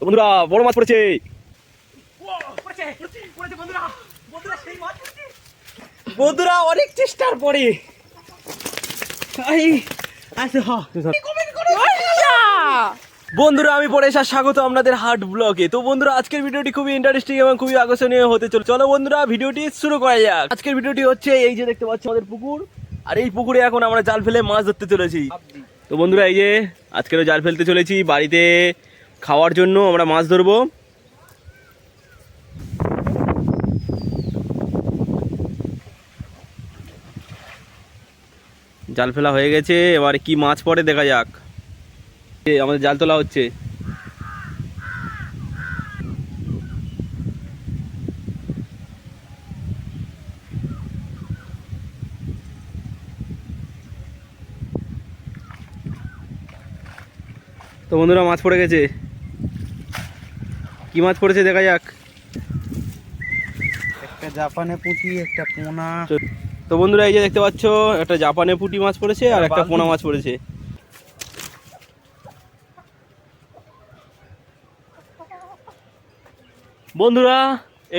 বন্ধুরা বড় মাছ পড়েছে। বন্ধুরা অনেক চেষ্টার পরে বন্ধুরা আমি পরেশ আর স্বাগত আপনাদের হাট ব্লগে। তো বন্ধুরা আজকের ভিডিওটি খুবই ইন্টারেস্টিং এবং খুবই আকর্ষণীয় হতে চলে। চলো বন্ধুরা ভিডিওটি শুরু করা যাক। আজকের ভিডিওটি হচ্ছে এই যে দেখতে পাচ্ছ আমাদের পুকুর, আর এই পুকুরে এখন আমরা জাল ফেলে মাছ ধরতে চলেছি। তো বন্ধুরা এই যে আজকেরও জাল ফেলতে চলেছি, বাড়িতে খাওয়ার জন্য আমরা মাছ ধরবো। জাল ফেলা হয়ে গেছে, এবার কি মাছ পড়ে দেখা যাক। আমাদের জাল তোলা হচ্ছে। তো বন্ধুরা মাছ পড়ে গেছে, কি মাছ পড়েছে দেখা যাক। একটা জাপানে পুঁটি, একটা পোনা। তো বন্ধুরা এই যে দেখতে পাচ্ছ একটা জাপানে পুঁটি মাছ পড়েছে আর একটা পোনা মাছ পড়েছে। বন্ধুরা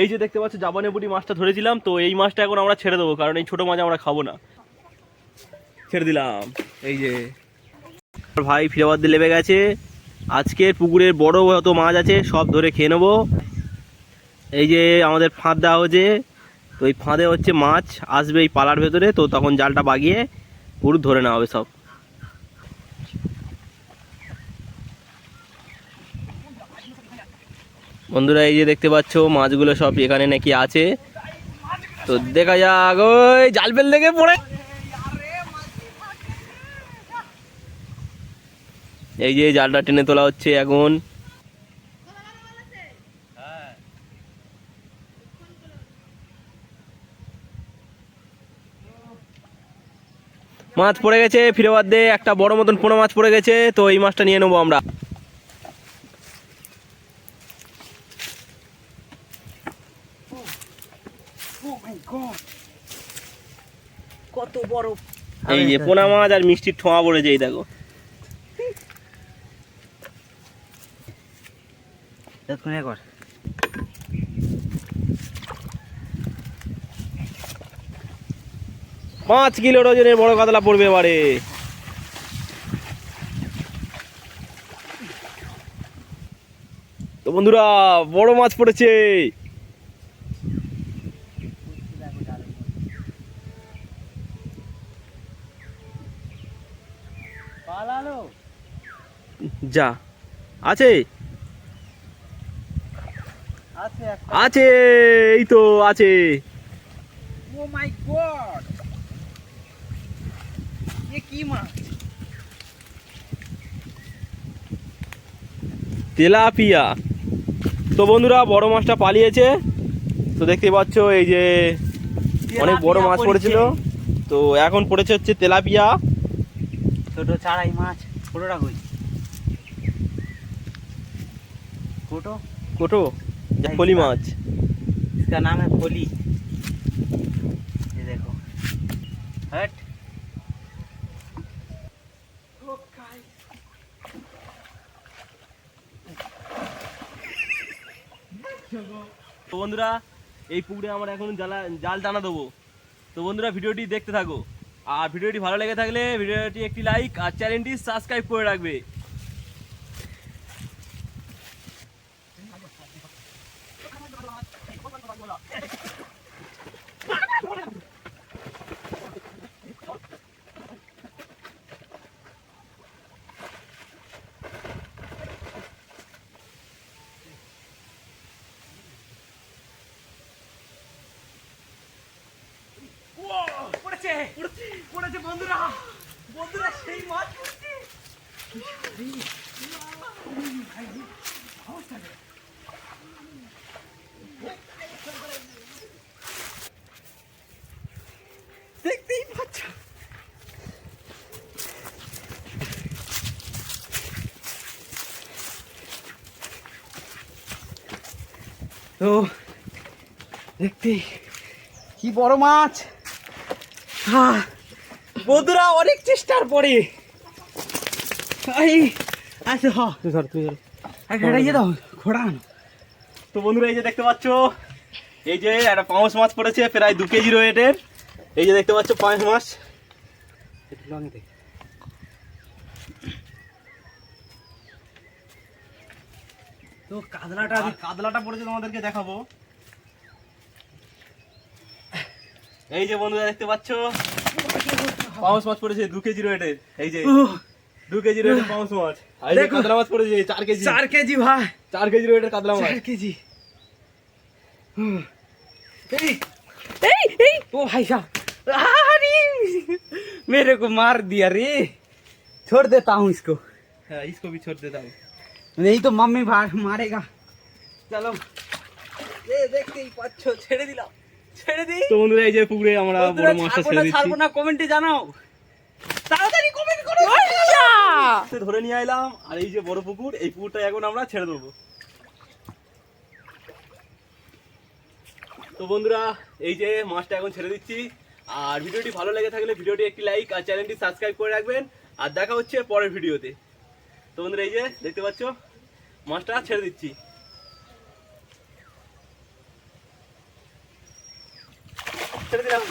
এই যে দেখতে পাচ্ছ জাপানে পুঁটি মাছটা ধরেছিলাম, তো এই মাছটা এখন আমরা ছেড়ে দেবো, কারণ এই ছোট মাছ আমরা খাবো না। ছেড়ে দিলাম। এই যে ভাই ফিরাবাদ দিয়ে লেবে গেছে। আজকের পুকুরের বড় যত মাছ আছে সব ধরে খেয়ে নেবো। এই যে আমাদের ফাঁদ দেওয়া হয়েছে, তো এই ফাঁদে হচ্ছে মাছ আসবে এই পালার ভেতরে, তো তখন জালটা বাগিয়ে পুরো ধরে নেওয়া হবে সব। বন্ধুরা এই যে দেখতে পাচ্ছ মাছগুলো সব এখানে নাকি আছে, তো দেখা যাক। ওই জাল ফেল থেকে পড়ে এই যে জালটা টেনে তোলা হচ্ছে এখন। মাছ পড়ে গেছে ফিরে দিয়ে, একটা বড় মতন পোনা মাছ পড়ে গেছে, তো এই মাছটা নিয়ে নেবো আমরা। কত বড়! এই যে পোনা মাছ আর মিষ্টির ঠোঁয়া পড়েছে, এই দেখো। পাঁচ কিলো ওজনের বড় কাতলা পড়বে এবারে। তো বন্ধুরা বড় মাছ পড়েছে। যা আছে আছে, এই তো আছে। ও মাই গড, এ কি মাছ? তেলাপিয়া। তো বন্ধুরা বড় মাছটা পালিয়েছে, তো দেখতে পাচ্ছ এই যে অনেক বড় মাছ পড়েছিল, তো এখন পড়েছে হচ্ছে তেলাপিয়া। ছোট চারাই মাছ, ছোটটা কই? কোটো কোটো, ফলি মাছ। इसका नाम है फली। ये देखो, हट। তো বন্ধুরা এই পুকুরে আমরা এখন জাল টানা দেবো। তো বন্ধুরা ভিডিওটি দেখতে থাকো, আর ভিডিওটি ভালো লেগে থাকলে ভিডিওটি একটি লাইক আর চ্যানেলটি সাবস্ক্রাইব করে রাখবে। পড়েছে বন্ধুরা, বন্ধুরা সেই মাছ পড়েছে। দেখতেই পাচ্ছ। তো দেখতে কি বড় মাছ! বন্ধুরা অনেক চেষ্টার পরে এই আছে, হ, তুই ধর তুই ধর। একটা ইয়ে দাও ঘোড়া আনো। তো বন্ধুরা এই যে দেখতে পাচ্ছ, এই যে একটা পাঙাশ মাছ পড়েছে প্রায় 2 কেজি ওয়েটের। এই যে দেখতে পাচ্ছ পাঙাশ মাছ। একটু লঙে দে। তো কাতলাটা আর কাতলাটা পড়েছে তোমাদেরকে দেখাবো। এই যে বন্ধুরা দেখতে পাচ্ছ পাঙাশ মাছ পড়েছে 2 কেজি ওয়েটের। এই যে 2 কেজি ওয়েটের পাঙাশ মাছ। আর এই যে দেখো। কাতলা মাছ পড়েছে 4 কেজি। 4 কেজি ভাই, 4 কেজি ওয়েটের কাতলা মাছ। 4 কেজি। এই এই ओ भाई साहब, अरे मेरे को मार दिया रे, छोड़ देता हूँ इसको, হ্যাঁ इसको भी छोड़ देता हूं। नहीं तो मम्मी मारेगा। चलो ये देखते ही পাচ্ছো, ছেড়ে দিলাম, ছেড়ে দিই। তো বন্ধুরা এই যে পুকুরে আমরা বড় মাছটা ছেড়ে দিচ্ছি। ছাড়বো না কমেন্টে জানাও, তাড়াতাড়ি কমেন্ট করো। ধরে নিয়ে আইলাম। আর এই যে বড় পুকুর, এই পুকুরটা এখন আমরা ছেড়ে দেবো। তো বন্ধুরা এই যে মাছটা এখন ছেড়ে দিচ্ছি। আর ভিডিওটি ভালো লেগে থাকলে ভিডিওটি একটি লাইক আর চ্যানেলটি সাবস্ক্রাইব করে রাখবেন। আর দেখা হচ্ছে পরের ভিডিওতে। তো বন্ধুরা এই যে দেখতে পাচ্ছ মাছটা ছেড়ে দিচ্ছি। ছেড়ে দিলাম।